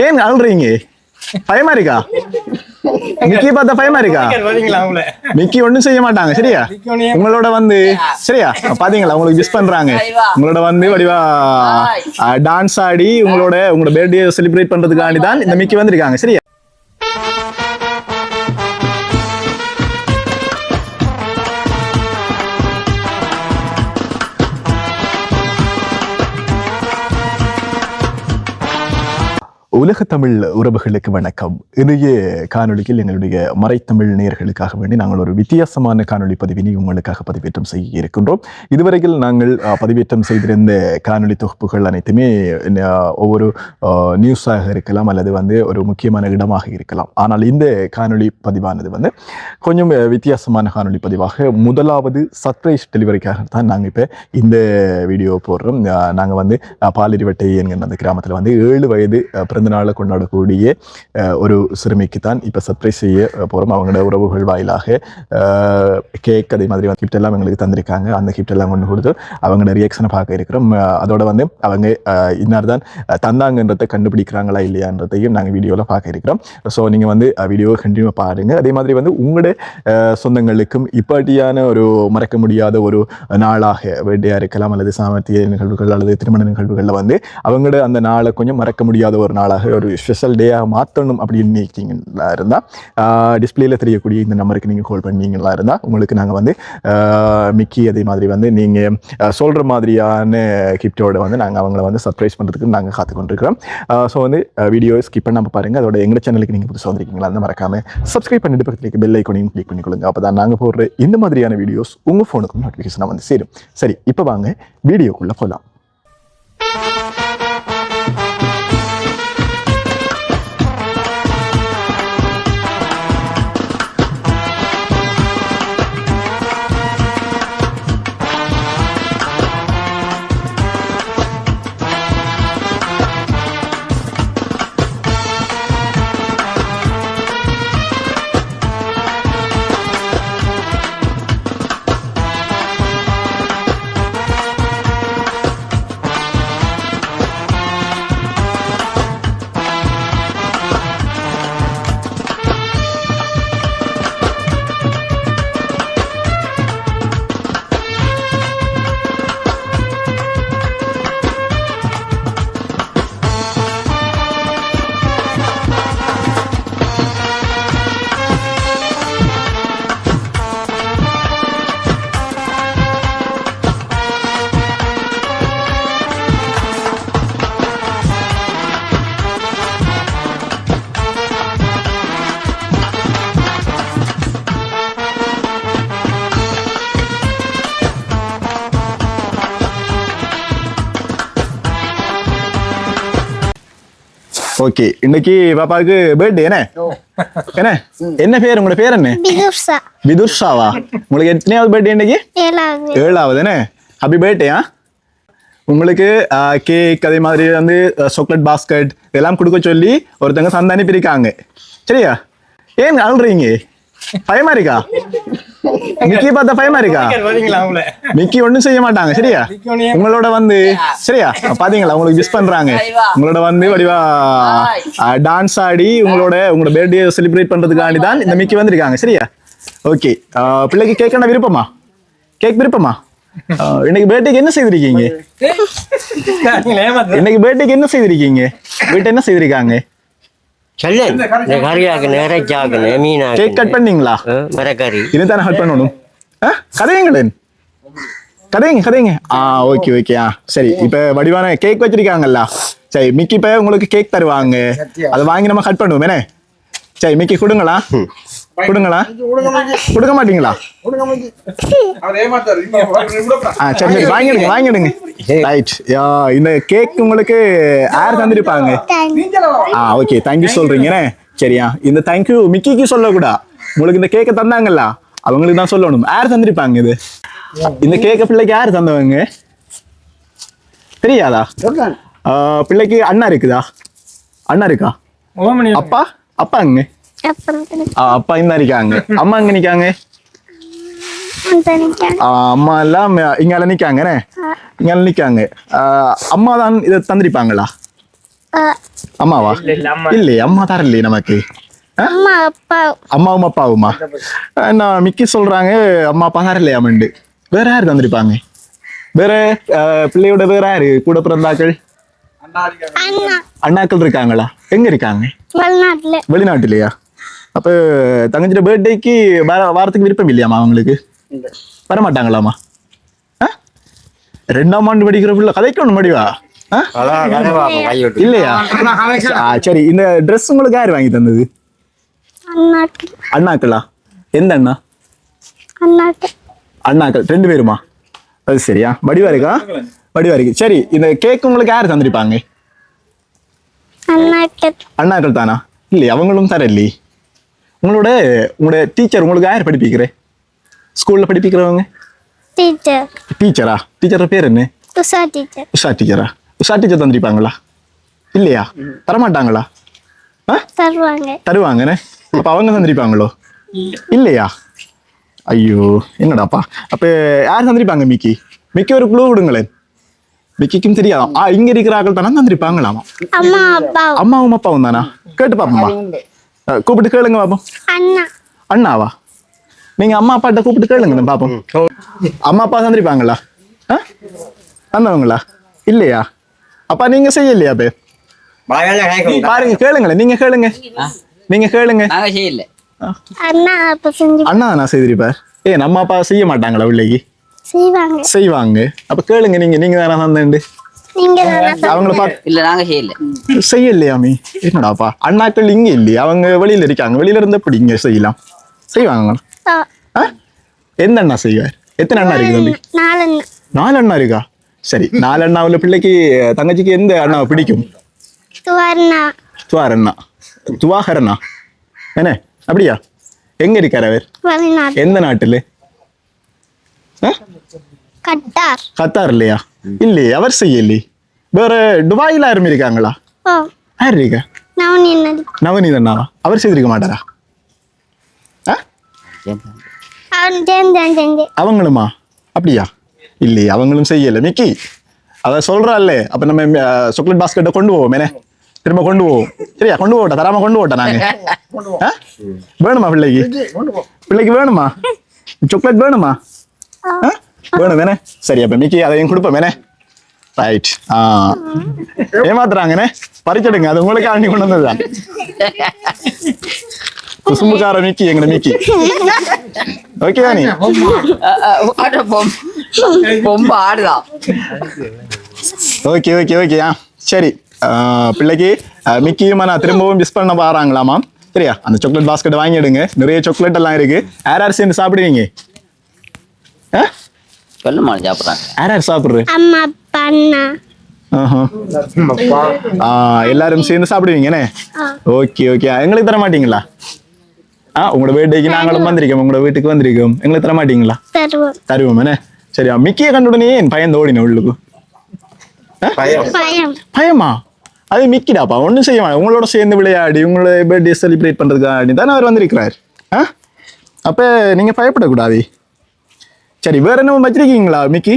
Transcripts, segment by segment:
ஏன் அழுறீங்க? பயமா இருக்கா? மிக்கி பார்த்தா பயமா இருக்கா? மிக்கி ஒண்ணும் செய்ய மாட்டாங்க சரியா? உங்களோட வந்து சரியா பாத்தீங்களா உங்களுக்கு மிஸ் பண்றாங்க. உங்களோட வந்து வடிவா டான்ஸ் ஆடி உங்களோட பர்த்டே செலிப்ரேட் பண்றதுக்காண்டி தான் இந்த மிக்கி வந்திருக்காங்க சரியா? உலக தமிழ் உறவுகளுக்கு வணக்கம். இன்றைய காணொலியில் எங்களுடைய மறைத்தமிழ் நேயர்களுக்காக வேண்டி நாங்கள் ஒரு வித்தியாசமான காணொலி பதிவினை உங்களுக்காக பதிவேற்றம் செய்ய இருக்கின்றோம். இதுவரையில் நாங்கள் பதிவேற்றம் செய்திருந்த காணொலி தொகுப்புகள் அனைத்துமே ஒவ்வொரு நியூஸாக இருக்கலாம் அல்லது வந்து ஒரு முக்கியமான இடமாக இருக்கலாம். ஆனால் இந்த காணொலி பதிவானது வந்து கொஞ்சம் வித்தியாசமான காணொலி பதிவாக முதலாவது சர்ப்ரைஸ் டெலிவரிக்காக தான் நாங்கள் இப்போ இந்த வீடியோ போடுறோம். நாங்கள் வந்து பாலிரிவட்டை என்கிற அந்த கிராமத்தில் வந்து 7 வயது பிறந்த நாளை கொண்டாடக்கூடிய ஒரு சிறுமிக்கு தான் இப்போ சர்ப்ரைஸ் செய்ய போகிறோம். அவங்களோட உறவுகள் வாயிலாக கேக் அதே மாதிரி கிஃப்ட் எல்லாம் எங்களுக்கு தந்திருக்காங்க. அந்த கிஃப்ட் எல்லாம் கொண்டு கொடுத்து அவங்களோட ரியாக்ஷனை பார்க்க இருக்கிறோம். அதோட வந்து அவங்க இன்னார் தான் தந்தாங்கன்றதை கண்டுபிடிக்கிறாங்களா இல்லையான்றதையும் நாங்கள் வீடியோவில் பார்க்க இருக்கிறோம். ஸோ நீங்கள் வந்து வீடியோவை கண்டினியூ பாருங்கள். அதே மாதிரி வந்து உங்களோட சொந்தங்களுக்கும் இப்படியான ஒரு மறக்க முடியாத ஒரு நாளாக பர்த்டேயாக இருக்கலாம் அல்லது சாமர்த்திய நிகழ்வுகள் அல்லது திருமண நிகழ்வுகளில் வந்து அவங்களோட அந்த நாளை கொஞ்சம் மறக்க முடியாத ஒரு நாளாக ஒரு ஸ்பெஷல் டேயாக மாற்றணும் அப்படின்னு நினைக்கிறீங்களா இருந்தால் டிஸ்பிளேல தெரியக்கூடிய இந்த நம்பருக்கு நீங்கள் கால் பண்ணீங்களா இருந்தால் உங்களுக்கு நாங்கள் வந்து மிக்கி அதே மாதிரி வந்து நீங்கள் சொல்கிற மாதிரியான கிஃப்டோட வந்து நாங்கள் அவங்கள வந்து சர்ப்ரைஸ் பண்ணுறதுக்கு நாங்கள் காத்துக்கொண்டிருக்கிறோம். ஸோ வந்து வீடியோ ஸ்கிப் பண்ணாமல் பாருங்கள். அதோட எங்கள் சேனலுக்கு நீங்கள் புதுசாக வந்திருக்கீங்களா அந்த மறக்காமல் சப்ஸ்கிரைப் பண்ணிட்டு பக்கத்துக்கு பெல் ஐக்கானையும் கிளிக் பண்ணிக்கொள்ளுங்க. அப்போ தான் நாங்கள் போடுற இந்த மாதிரியான வீடியோஸ் உங்கள் ஃபோனுக்கும் நோட்டிஃபிகேஷனாக வந்து சேரும். சரி, இப்போ வாங்க வீடியோக்குள்ளே போகலாம். ஓகே, இன்னைக்கு பாப்பாவுக்கு பர்த்டே என்ன என்ன பேர்? உங்களோட பேர் என்ன? விதுர்ஷாவா? உங்களுக்கு எத்தனையாவது பர்த்டே இன்னைக்கு? 7வது என்ன? Happy birthday. உங்களுக்கு கேக் அதே மாதிரி வந்து சாக்லேட் பாஸ்கெட் இதெல்லாம் கொடுக்க சொல்லி ஒருத்தங்க சந்த அனுப்பியிருக்காங்க சரியா? ஏன் அழுறீங்க? பயமா இருக்கா? மிக்கி பார்த்தா பயமா இருக்கா? மிக்கி ஒண்ணும் செய்ய மாட்டாங்க சரியா? உங்களோட வந்து சரியா பாத்தீங்களா உங்களுக்கு மிஸ் பண்றாங்க. உங்களோட வந்து வடிவா டான்ஸ் ஆடி உங்களோட பர்த்டே செலிப்ரேட் பண்றதுக்காண்டி தான் இந்த மிக்கி வந்திருக்காங்க சரியா? ஓகே, பிள்ளைக்கு கேக் என்ன விருப்பமா? கேக் விருப்பமா? இன்னைக்கு பர்த்டேக்கு என்ன செய்திருக்கீங்க? இன்னைக்கு பர்த்டேக்கு என்ன செய்திருக்கீங்க? வீட்டை என்ன செய்திருக்காங்க? கேக் கட் பண்ணீங்களா? இதுதானே கட் பண்ணணும். கதைங்களேன் கதைங்க. Okay okay. சரி, இப்ப வடிவான கேக் வச்சிருக்காங்கல்ல. சரி, மிக்கி இப்ப உங்களுக்கு கேக் தருவாங்க. அதை வாங்கி நம்ம கட் பண்ணுவோம் என்ன? சரி, மிக்கி கொடுங்களா? கொடுக்க மாட்டீங்களா? சரி வாங்கிடுங்க. ரைட், இந்த கேக் உங்களுக்கு யார் தந்திருப்பாங்க? ஓகே, தேங்க்யூ சொல்றீங்க சரியா? இந்த தேங்க்யூ மிக்கிக்கு சொல்லக்கூடா. உங்களுக்கு இந்த கேக்கை தந்தாங்கல்ல அவங்களுக்கு தான் சொல்லணும். யார் தந்திருப்பாங்க இது? இந்த கேக்க பிள்ளைக்கு யாரு தந்தவங்க தெரியாதா? பிள்ளைக்கு அண்ணா இருக்குதா? அண்ணா இருக்கா? அப்பா அங்க? அப்பா இங்க இருக்காங்க. அம்மா எங்க நிக்காங்க? அம்மா எல்லாம் இங்க நிக்காங்க. அம்மா தான் இதை தந்திருப்பாங்களா? அம்மாவா இல்லையே அம்மா தரலையே நமக்கு அம்மா அப்பா அம்மாவும் அப்பாவுமா நான் மிக்கி சொல்றாங்க அம்மா அப்பா தரலையாமண்டு வேற யாரு தந்திருப்பாங்க வேற பிள்ளையோட வேற யாரு கூட பிறந்தாக்கள் அண்ணா அண்ணாக்கள் இருக்காங்களா எங்க இருக்காங்க வெளிநாட்டுல வெளிநாட்டுலயா அப்ப தங்கச்சியோட பர்த்டேக்கு வாரத்துக்கு விருப்பம் இல்லையாமா அவங்களுக்கு வரமாட்டாங்களாமா 2ஆம் ஆண்டு படிக்கிற பிள்ளை கதைக்கு ஒண்ணு முடிவா இல்லையா சரி இந்த ட்ரெஸ் உங்களுக்கு யாரு வாங்கி தந்தது அண்ணாக்கு அண்ணாக்களா எந்த அண்ணா அண்ணாக்கு அண்ணாக்கள் 2 பேருமா அது சரியா வடிவா இருக்கா வடிவா இருக்கு சரி இந்த கேக் உங்களுக்கு யாரு தந்திருப்பாங்க அண்ணாக்கு அண்ணாக்கள் தானா இல்லையா அவங்களும் தர இல்லையே உங்களோட டீச்சர் உங்களுக்கு யார் படிப்பிக்கிற ஸ்கூல்ல படிப்பிக்கிறவங்க டீச்சர் டீச்சர் பேர் என்ன உஷா டீச்சர் உஷா டீச்சர் தந்திருப்பாங்களா இல்லையா தரமாட்டாங்களா தருவாங்கண்ணே அப்ப அவங்க தந்திருப்பாங்களோ இல்லையா ஐயோ என்னடாப்பா அப்ப யார் தந்திருப்பாங்க மிக்கி ஒரு குழு விடுங்களேன் மிக்கிக்கும் தெரியாதா இங்க இருக்கிற ஆக்கள் தானே தந்திருப்பாங்களாமா அம்மாவும் அப்பாவும் தானா கேட்டு பாப்போமா கூப்பிட்டு கேளுங்க பாப்போம் அண்ணாவா நீங்க அம்மா அப்பாட்ட கூப்பிட்டு கேளுங்க பாப்போம் அம்மா அப்பா தந்திருப்பாங்களா தந்தவங்களா இல்லையா அப்பா நீங்க செய்யலையா பே பாருங்க கேளுங்களேன் நீங்க கேளுங்க அண்ணா நான் செய்திருப்பார் நம்ம அப்பா செய்ய மாட்டாங்களா பிள்ளைக்கு செய்வாங்க அப்ப கேளுங்க நீங்க தானே தந்தேன் அவங்கள பார்த்து செய்யலையாமி என்னடாப்பா அண்ணாக்கள் இங்க இல்லையா அவங்க வெளியில இருக்காங்க வெளியில இருந்து எப்படி இங்க செய்வாங்க எந்த அண்ணா செய்வார் எத்தனை அண்ணா இருக்கு தம்பி 4 அண்ணா இருக்கா சரி 4 அண்ணாவுல பிள்ளைக்கு தங்கச்சிக்கு எந்த அண்ணாவை பிடிக்கும் துவாகரண்ணா என்ன அப்படியா எங்க இருக்காரு அவர் எந்த நாட்டுல கத்தார் இல்லையா இல்லையே அவர் செய்யலையே வேற துபாயில யாரும் இருக்காங்களா யார் இருக்கா நவநீத் அண்ணாவா அவர் செய்திருக்க மாட்டாரா அவங்களுமா அப்படியா இல்லையே அவங்களும் செய்யல மிக்கி அவ சொல்றாள் அப்ப நம்ம சாக்லேட் பாஸ்கெட்டை கொண்டு போவோம் திரும்ப கொண்டு போவோம் சரியா கொண்டு போட்டா தராம கொண்டு போட்டா நாங்க வேணுமா பிள்ளைக்கு வேணுமா சாக்லேட் வேணுமா வேணும் சரி அப்ப மிக்கி அதையும் கொடுப்போம் ரைட் ஏமாத்துறாங்கண்ணே பறிச்செடுங்க அது உங்களுக்கு ஆண்டி கொண்டு வந்ததுதான் குசும்புக்கார மிக்கி எங்கட மிக்கி ஓகேவா நீ ஓகே சரி பிள்ளைக்கு மிக்கியுமா நான் திரும்பவும் மிஸ் பண்ண பாறாங்களாமா சரியா அந்த சாக்லேட் பாஸ்கெட் வாங்கிடுங்க நிறைய சாக்லேட் எல்லாம் இருக்கு யார் சேர்ந்து சாப்பிடுவீங்க யார் சாப்பிடுற எல்லாரும் சேர்ந்து சாப்பிடுவீங்கண்ணே ஓகே எங்களுக்கு தர மாட்டீங்களா உங்களோட பர்த்டேக்கு நாங்களும் வந்திருக்கோம் உங்களோட வீட்டுக்கு வந்திருக்கோம் எங்களுக்கு தர மாட்டீங்களா தருவோம் சரியா மிக்கிய கண்டுடனே என் பயந்து ஓடின உள்ளுக்கு பயமா அது மிக்கிடாப்பா ஒன்னும் செய்ய மாட்டேன் உங்களோட சேர்ந்து விளையாடி உங்களோட பர்த்டே செலிப்ரேட் பண்றதுக்காண்டி தானே அவர் வந்திருக்கிறார் அப்ப நீங்க பயப்படக்கூடாது சரி வேற என்ன வச்சிருக்கீங்களா மிக்கி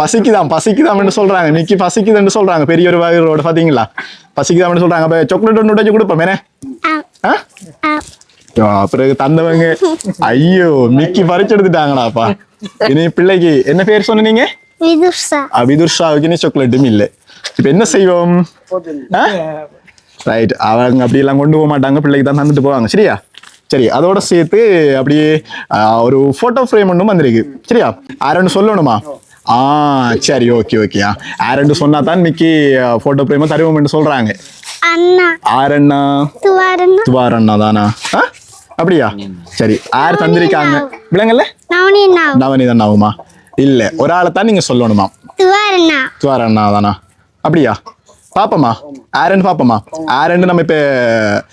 பசிக்குதான்னு சொல்றாங்க மிக்கி பசிக்குதுன்னு சொல்றாங்க பெரிய ஒரு வகையோட பாத்தீங்களா பசிக்குதான்னு சொல்றாங்க அப்ப சாக்லேட் ஒன்று உடைச்சு கொடுப்போம் பிறகு தந்தவங்க ஐயோ மிக்கி பறிச்சு எடுத்துட்டாங்களாப்பா இனி பிள்ளைக்கு என்ன பேர் சொன்னீங்க விதுர்ஷாவுக்கு இனி சாக்லேட்டும் இல்லை இப்ப என்ன செய்வோம் ரைட் அவங்க அப்படி எல்லாம் கொண்டு போக மாட்டாங்க பிள்ளைக்கு தான் தந்துட்டு போவாங்க சரியா சரி அதோட சேர்த்து அப்படியே ஒரு போட்டோ ஃப்ரேம் ஒன்றும் வந்திருக்கு சரியா யாருன்னு சொல்லணுமா சரி ஓகே யாருன்னு சொன்னா தான் மிக்கி போட்டோ ஃப்ரேம் தருவோம்னு சொல்றாங்க ஆரண்ணா துவாரண்ணா தானா அப்படியா சரி யார் தந்திருக்காங்க விளங்கல்ல நவநீத் அண்ணாவுமா இல்ல ஒரு ஆளை தான் நீங்க சொல்லணுமா துவாரண்ணா தானா அப்படியா பாப்பமா ஆரன் பாப்பமா ஆரன் நம்ம இப்ப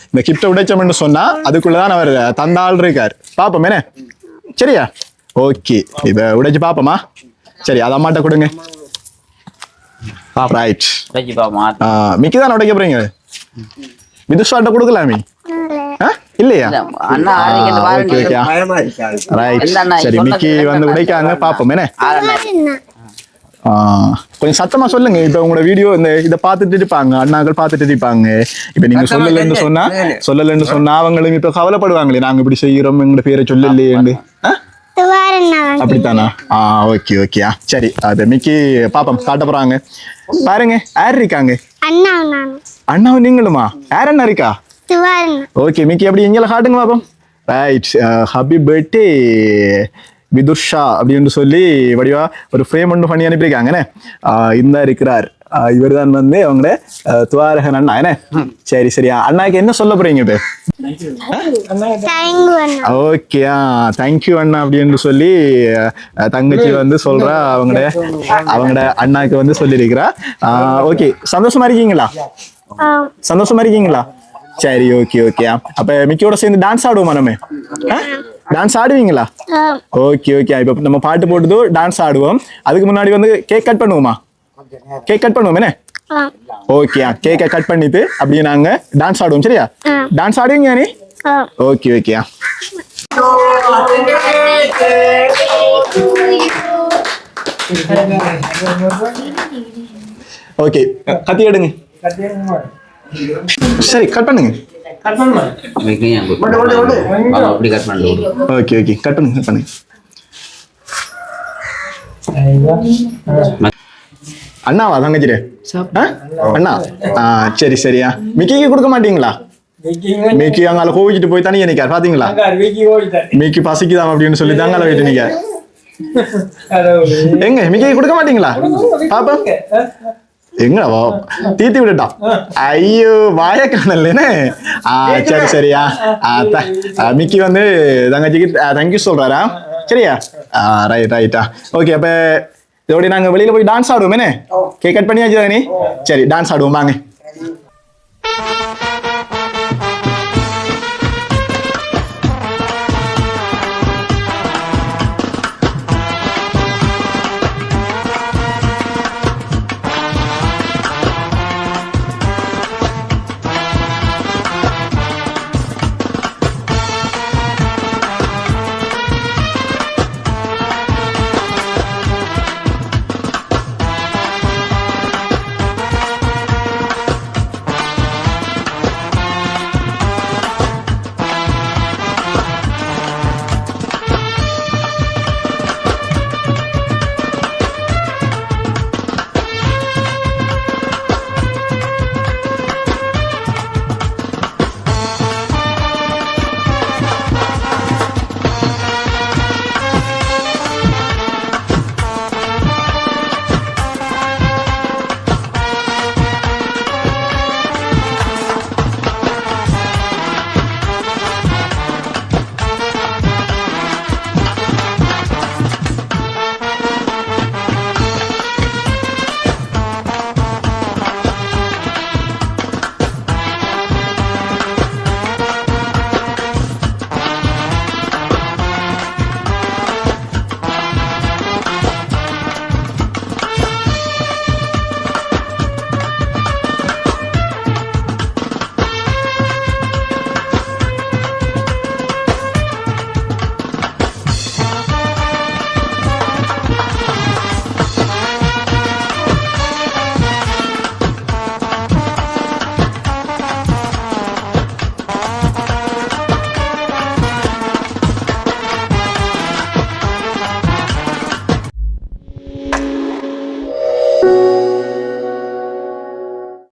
இந்த கிஃப்ட உடைச்சோம்னு சொன்னா அதுக்குள்ளதான் அவர் தந்த ஆள் இருக்காரு பாப்போம் சரியா ஓகே இப்ப உடைச்சு பாப்பமா சரி அது அம்மாட்ட கொடுங்க ரைட் மிக்கிதான் உடைக்க போறீங்க விதுஷாட்ட கொடுக்கலாமே இல்லையா ரைட் சரி மிக்கி வந்து உடைக்காங்க பாப்போம் கொஞ்சம் சத்தமா சொல்லுங்க. இப்ப உங்களோட வீடியோ இதை பார்த்துட்டு இருப்பாங்க, அண்ணாக்கள் பார்த்துட்டு இருப்பாங்க. இப்ப நீங்க சொல்லலன்னு சொன்னா அவங்களும் இப்ப கவலைப்படுவாங்களே, நாங்க இப்படி செய்யறோம் எங்களோட பேரை சொல்லலையேண்டு. அப்படித்தானா? Okay okay. சரி, அது மிக்கி பாப்பம் காட்ட போறாங்க. பாருங்க யார் இருக்காங்க. அண்ணாவும் நீங்களுமா? யார் அண்ணா இருக்கா? ஓகே மிக்கி அப்படி எங்களை காட்டுங்க பாப்போம். ரைட், ஹாப்பி பர்த்டே விதுஷா அப்படின்னு சொல்லி வடிவா ஒரு ஃப்ரேம் ஒன்று பண்ணி அனுப்பியிருக்காங்கண்ணே. இந்த இருக்கிறார், இவர் தான் வந்து அவங்களோட துவாரகன் அண்ணா என்ன. சரி சரியா, அண்ணாக்கு என்ன சொல்ல போறீங்க இப்போ? ஓகே, தேங்க்யூ அண்ணா அப்படின்னு சொல்லி தங்கச்சி வந்து சொல்றா, அவங்களோட அண்ணாக்கு வந்து சொல்லியிருக்கிறா. ஓகே, சந்தோஷமா இருக்கீங்களா? சந்தோஷமா இருக்கீங்களா? சரி, ஓகே ஓகே. அப்ப மிக்கியோட சேர்ந்து டான்ஸ் ஆடுவோமா நம்ம? டான்ஸ் ஆடுவீங்களா? Okay okay. இப்ப நம்ம பாட்டு போட்டுதோ டான்ஸ் ஆடுவோம். அதுக்கு முன்னாடி வந்து கேக் கட் பண்ணுவோமா? கேக் கட் பண்ணுவோம் என்ன? ஓகே, கேக்கை கட் பண்ணிட்டு அப்படியே நாங்க டான்ஸ் ஆடுவோம். சரியா? டான்ஸ் ஆடுவீங்க நீ? Okay okay. ஓகே, கத்தி எடுங்க. சரி, கட் பண்ணுங்க. ஓகே ஓகே, கட் பண்ணுங்க கட் பண்ணுங்க. அண்ணாவா தங்கச்சிரே? அண்ணா சரி சரியா. மிக்கிக்கு கொடுக்க மாட்டீங்களா? மிக்கி அங்கால கோவிச்சிட்டு போய் தனியா நிக்கார் பாத்தீங்களா? மிக்கி பசிக்குதாம் அப்படின்னு சொல்லி தாங்கால போயிட்டு நிக்கார். எங்க மிக்கிக்கு கொடுக்க மாட்டீங்களா? பாப்பா எங்கவோ தீத்தி விட்டுட்டான். ஐயோ வாயக்கானல்லேன்னு. சரி சரியா. மிக்கி வந்து தங்கச்சிக்கு தேங்க்யூ சொல்றாரா? சரியா? ரைட் ரைட்டா. ஓகே, அப்ப இதோட நாங்க வெளியில போய் டான்ஸ் ஆடுவோம் என்ன? கேக் கட் பண்ணியாச்சு தானே? சரி, டான்ஸ் ஆடுவோம் வாங்க.